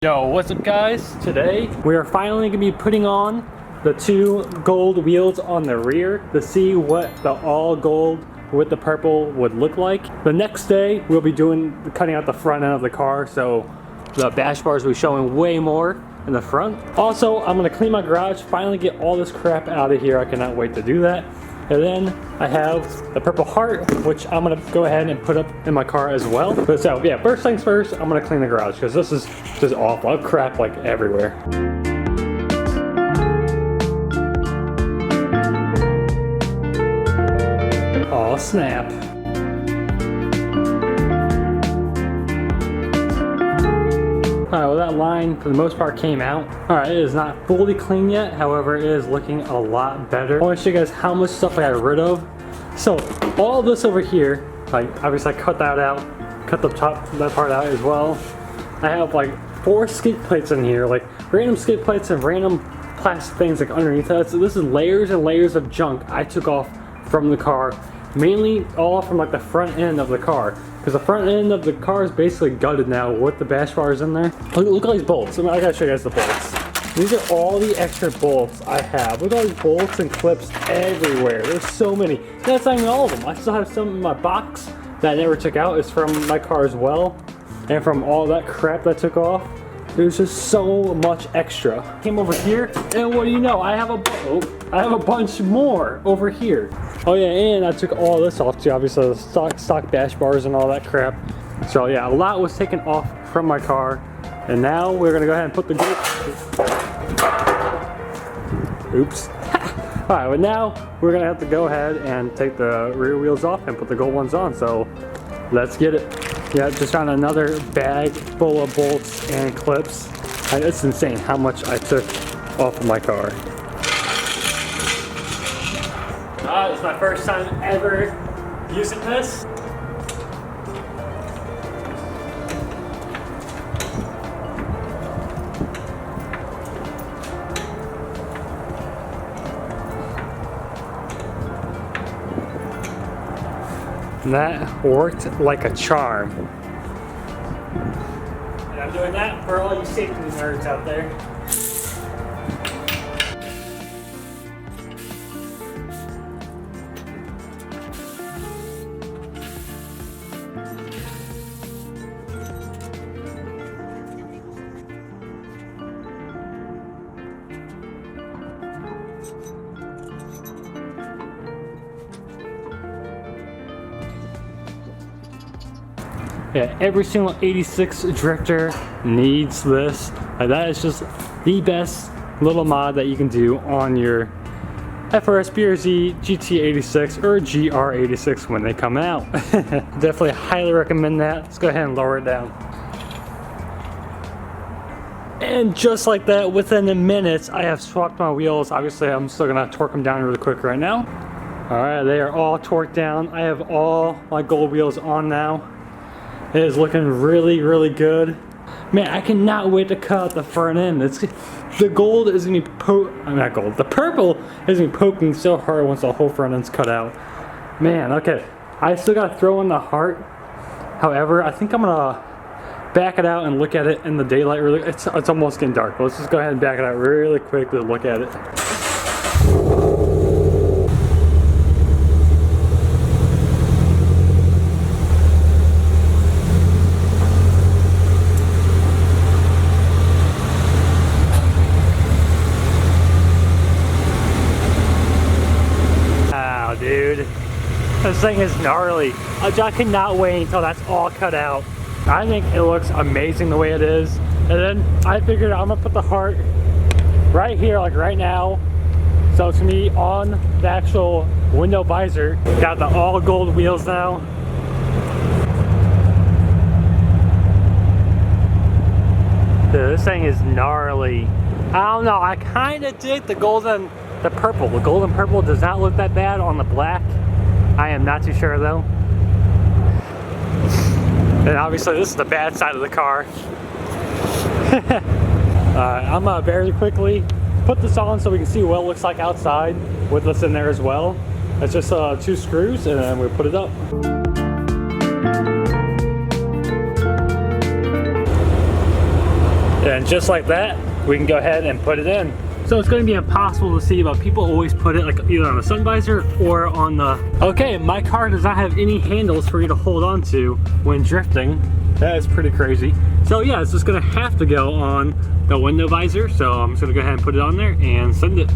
Yo, what's up guys? Today we are finally going to be putting on the two gold wheels on the rear to see what the all gold with the purple would look like. The next day we'll be cutting out the front end of the car, so the bash bars will be showing way more in the front. Also, I'm going to clean my garage, finally get all this crap out of here. I cannot wait to do that. And then I have the purple heart, which I'm gonna go ahead and put up in my car as well. But so yeah, first things first, I'm gonna clean the garage because this is just awful. I have crap like everywhere. Oh snap. Alright, well that line for the most part came out. Alright, it is not fully clean yet, however it is looking a lot better. I want to show you guys how much stuff I got rid of. So all this over here, like obviously I cut that out, cut the top, that part out as well. I have like 4 skid plates in here, like random skid plates and random plastic things like underneath that. So this is layers and layers of junk I took off from the car, mainly all from like the front end of the car. Because the front end of the car is basically gutted now with the bash bars in there. Look at all these bolts. I gotta show you guys the bolts. These are all the extra bolts I have. Look at all these bolts and clips everywhere. There's so many. That's not even all of them. I still have some in my box that I never took out. It's from my car as well. And from all that crap that I took off. There's just so much extra. Came over here, and what do you know? I have a bunch more over here. Oh yeah, and I took all this off too, obviously the stock dash bars and all that crap. So yeah, a lot was taken off from my car, and now we're gonna go ahead and put the oops. Alright, well now we're gonna have to go ahead and take the rear wheels off and put the gold ones on, so let's get it. Yeah, just found another bag full of bolts and clips. And it's insane how much I took off of my car. It's my first time ever using this. And that worked like a charm. And I'm doing that for all you safety nerds out there. Yeah, every single 86 drifter needs this. That is just the best little mod that you can do on your FRS BRZ GT86 or GR86 when they come out. Definitely highly recommend that. Let's go ahead and lower it down. And just like that, within minutes, I have swapped my wheels. Obviously, I'm still gonna torque them down really quick right now. All right, they are all torqued down. I have all my gold wheels on now. It is looking really, really good. Man, I cannot wait to cut out the front end. The gold is gonna be the purple is gonna be poking so hard once the whole front end's cut out. Man, okay. I still gotta throw in the heart. However, I think I'm gonna back it out and look at it in the daylight really. It's almost getting dark, but let's just go ahead and back it out really quick to look at it. Dude, this thing is gnarly. I cannot wait until that's all cut out. I think it looks amazing the way it is. And then I figured I'm gonna put the heart right here, like right now. So it's gonna be on the actual window visor. Got the all gold wheels now. Dude, this thing is gnarly. I don't know, I kinda dig the golden. The purple, the gold and purple does not look that bad on the black. I am not too sure though. And obviously this is the bad side of the car. I'm gonna very quickly put this on so we can see what it looks like outside with this in there as well. It's just 2 screws and then we put it up. Then just like that, we can go ahead and put it in. So it's going to be impossible to see, but people always put it like either on the sun visor or on the... Okay, my car does not have any handles for you to hold on to when drifting. That is pretty crazy. So yeah, it's just going to have to go on the window visor. So I'm just going to go ahead and put it on there and send it.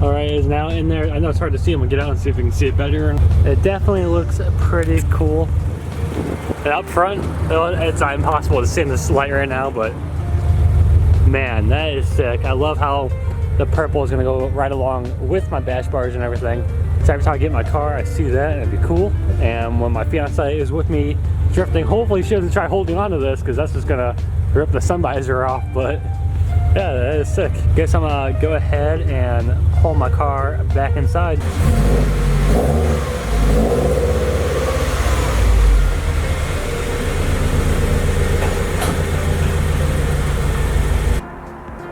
Alright, it's now in there. I know it's hard to see. I'm going to get out and see if we can see it better. It definitely looks pretty cool. And up front, it's not impossible to see in this light right now, but man, that is sick. I love how the purple is going to go right along with my dash bars and everything. So every time I get in my car, I see that and it'd be cool. And when my fiance is with me drifting, hopefully she doesn't try holding on to this because that's just going to rip the sun visor off. But yeah, that is sick. Guess I'm going to go ahead and pull my car back inside.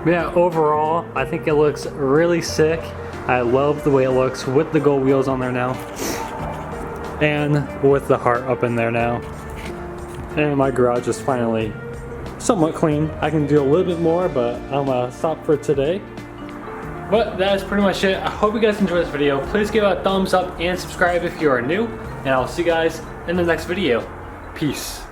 Yeah, overall, I think it looks really sick. I love the way it looks with the gold wheels on there now. And with the heart up in there now. And my garage is finally somewhat clean. I can do a little bit more, but I'm gonna stop for today. But that's pretty much it. I hope you guys enjoyed this video. Please give it a thumbs up and subscribe if you are new. And I'll see you guys in the next video. Peace.